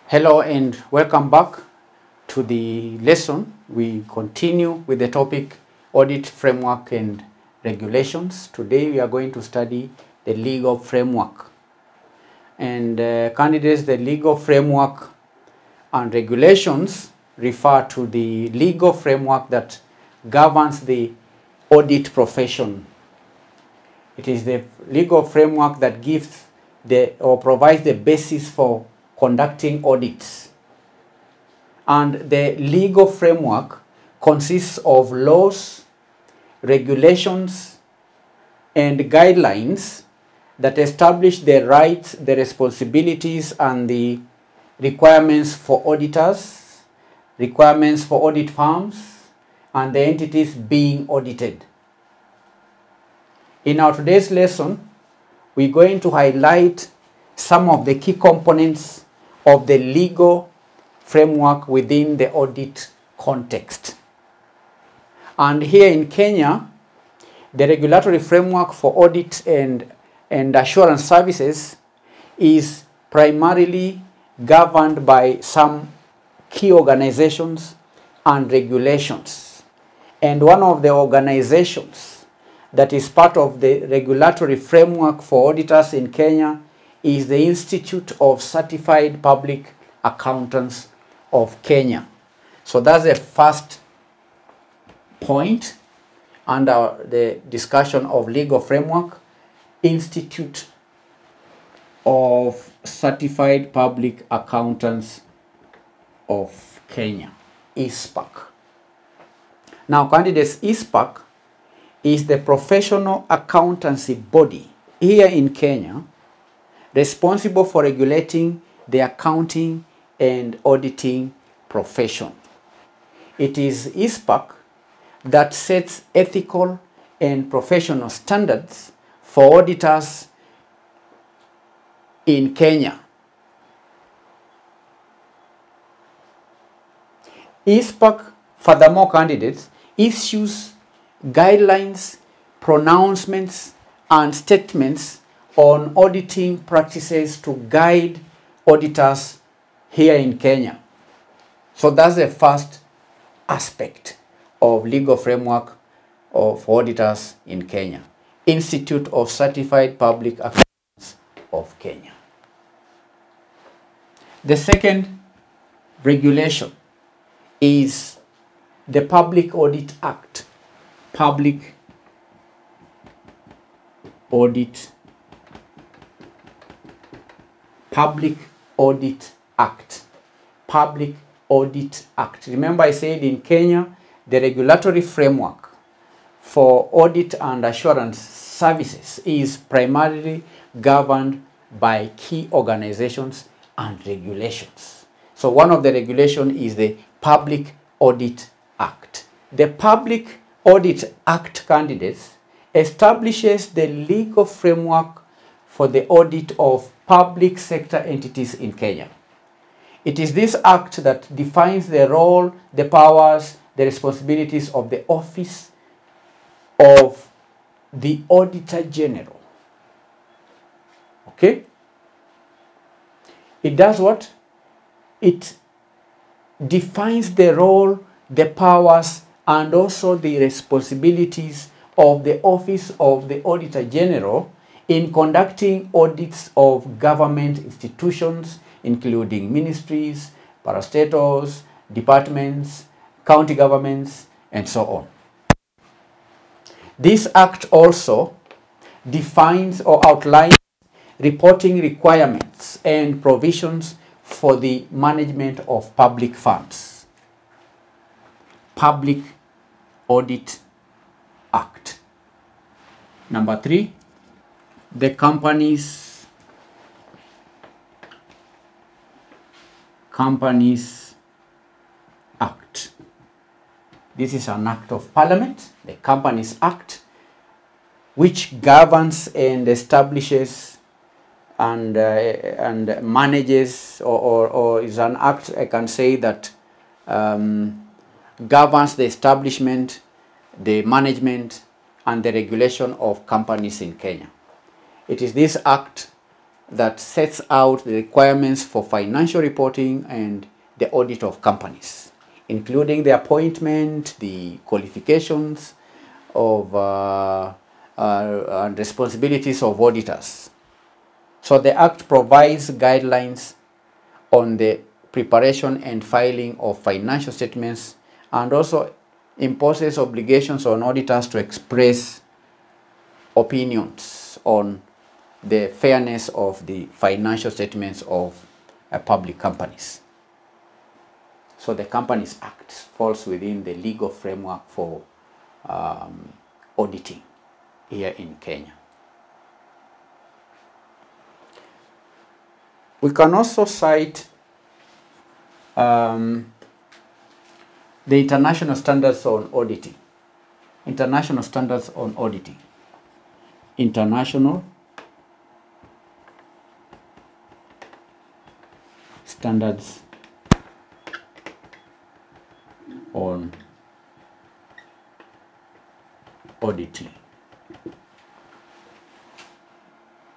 Hello and welcome back to the lesson. We continue with the topic Audit Framework and Regulations. Today we are going to study the legal framework. And candidates, the legal framework and regulations refer to the legal framework that governs the audit profession. It is the legal framework that gives or provides the basis for conducting audits. And the legal framework consists of laws, regulations, and guidelines that establish the rights, the responsibilities, and the requirements for auditors, requirements for audit firms, and the entities being audited. In our today's lesson, we're going to highlight some of the key components of the legal framework within the audit context. And here in Kenya, the regulatory framework for audit and assurance services is primarily governed by some key organizations and regulations. And one of the organizations that is part of the regulatory framework for auditors in Kenya is the Institute of Certified Public Accountants of Kenya. So that's the first point under the discussion of legal framework, Institute of Certified Public Accountants of Kenya, ISPAC. Now, candidates, ISPAC is the professional accountancy body here in Kenya responsible for regulating the accounting and auditing profession. It is ISPAC that sets ethical and professional standards for auditors in Kenya. ISPAC, furthermore, candidates, issues guidelines, pronouncements, and statements on auditing practices to guide auditors here in Kenya. So that's the first aspect of legal framework of auditors in Kenya. Institute of Certified Public Accountants of Kenya. The second regulation is the Public Audit Act. Public Audit Act. Public Audit Act. Remember I said in Kenya, the regulatory framework for audit and assurance services is primarily governed by key organizations and regulations. So one of the regulations is the Public Audit Act. The Public Audit Act, candidates, establishes the legal framework for the audit of public sector entities in Kenya. It is this act that defines the role, the powers, the responsibilities of the Office of the Auditor General. Okay? It does what? It defines the role, the powers, and also the responsibilities of the Office of the Auditor General in conducting audits of government institutions, including ministries, parastatals, departments, county governments, and so on. This act also defines or outlines reporting requirements and provisions for the management of public funds. Public Audit Act. Number 3, the Companies Act. This is an act of parliament, the Companies Act, which governs and establishes and manages or is an act, I can say, that governs the establishment, the management, and the regulation of companies in Kenya. It is this act that sets out the requirements for financial reporting and the audit of companies, including the appointment, the qualifications of and responsibilities of auditors. So the Act provides guidelines on the preparation and filing of financial statements, and also imposes obligations on auditors to express opinions on the fairness of the financial statements of public companies. So the Companies Act falls within the legal framework for auditing here in Kenya. We can also cite the international standards on auditing. International standards on auditing. International standards on auditing.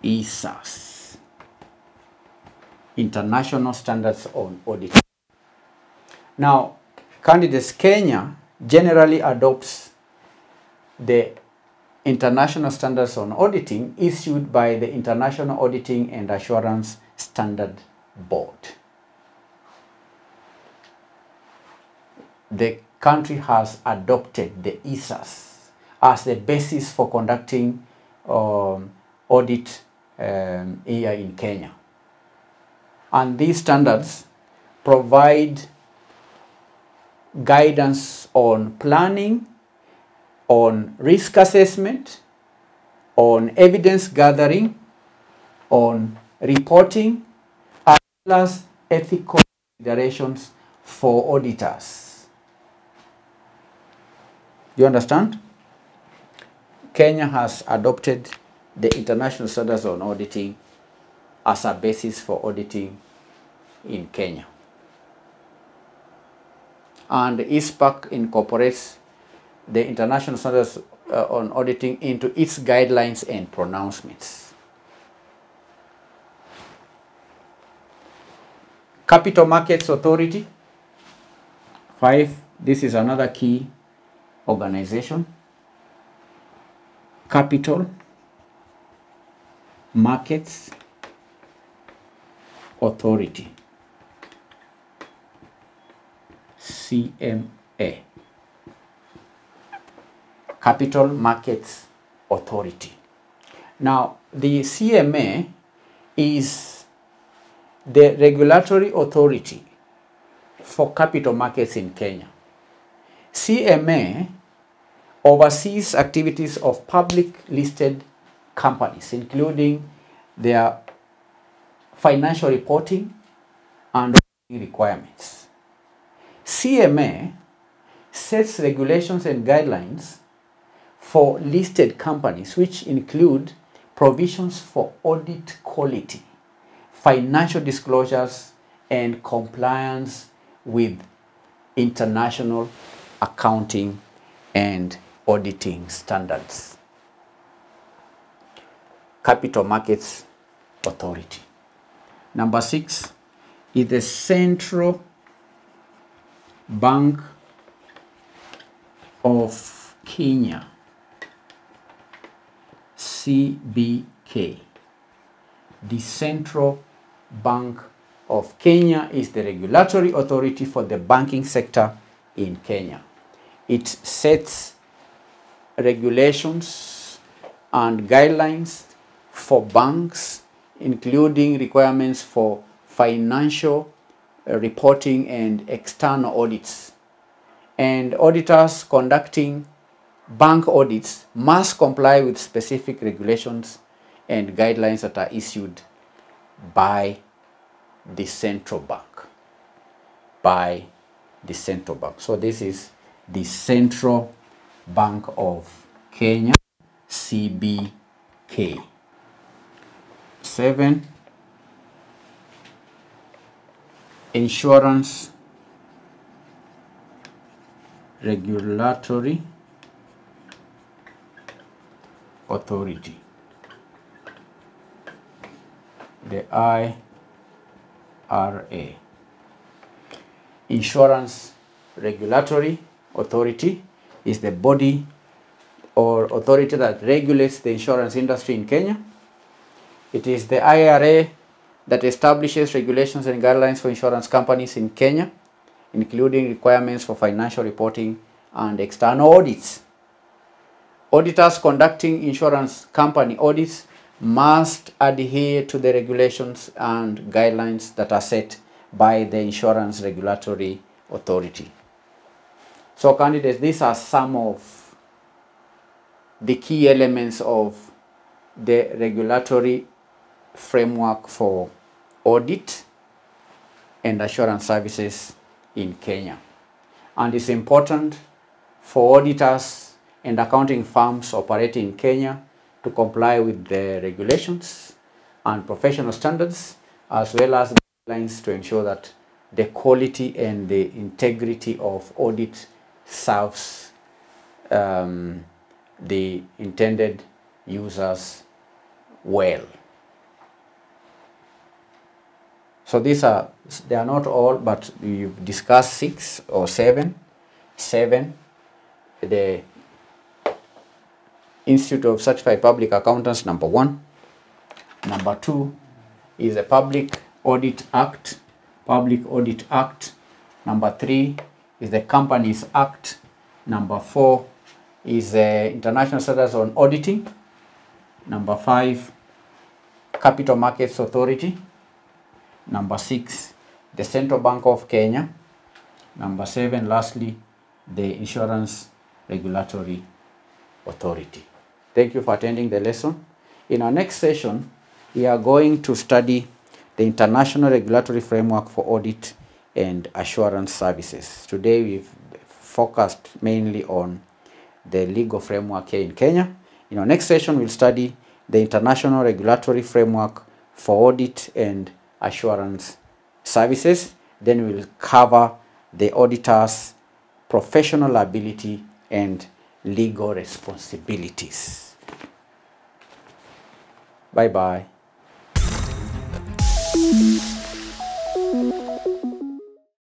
ISAS. International standards on auditing. Now, candidates, Kenya generally adopts the international standards on auditing issued by the International Auditing and Assurance Standard Board. The country has adopted the ISAS as the basis for conducting audit here in Kenya. And these standards provide guidance on planning, on risk assessment, on evidence gathering, on reporting, as well as ethical considerations for auditors. You understand? Kenya has adopted the international standards on auditing as a basis for auditing in Kenya. And ISPAC incorporates the international standards on auditing into its guidelines and pronouncements. Capital Markets Authority. 5. This is another key organization. Capital Markets Authority. CMA. Capital Markets Authority. Now, the CMA is the regulatory authority for capital markets in Kenya. CMA oversees activities of public listed companies, including their financial reporting and requirements. CMA sets regulations and guidelines for listed companies, which include provisions for audit quality, financial disclosures, and compliance with international accounting and auditing standards. Capital Markets Authority. Number 6 is the Central Bank of Kenya, CBK. The Central Bank of Kenya is the regulatory authority for the banking sector in Kenya. It sets regulations and guidelines for banks, including requirements for financial reporting and external audits. And auditors conducting bank audits must comply with specific regulations and guidelines that are issued by the central bank. By the central bank. So this is the Central Bank of Kenya, CBK. 7. Insurance Regulatory Authority. The IRA. Insurance Regulatory Authority is the body or authority that regulates the insurance industry in Kenya. It is the IRA that establishes regulations and guidelines for insurance companies in Kenya, including requirements for financial reporting and external audits. Auditors conducting insurance company audits must adhere to the regulations and guidelines that are set by the Insurance Regulatory Authority. So candidates, these are some of the key elements of the regulatory framework for audit and assurance services in Kenya. And it's important for auditors and accounting firms operating in Kenya to comply with the regulations and professional standards, as well as guidelines to ensure that the quality and the integrity of audit serves the intended users well. So they are not all, but we've discussed 6 or 7. 7, the Institute of Certified Public Accountants, number 1. Number 2 is the Public Audit Act. Public Audit Act. Number 3 is the Companies Act. Number 4 is the International Standards on Auditing. Number 5, Capital Markets Authority. Number 6, the Central Bank of Kenya. Number 7, lastly, the Insurance Regulatory Authority. Thank you for attending the lesson. In our next session, we are going to study the International Regulatory Framework for Audit and Assurance Services. Today, we've focused mainly on the legal framework here in Kenya. In our next session, we'll study the International Regulatory Framework for Audit and Assurance Services. Then we'll cover the auditor's professional liability and legal responsibilities. Bye-bye.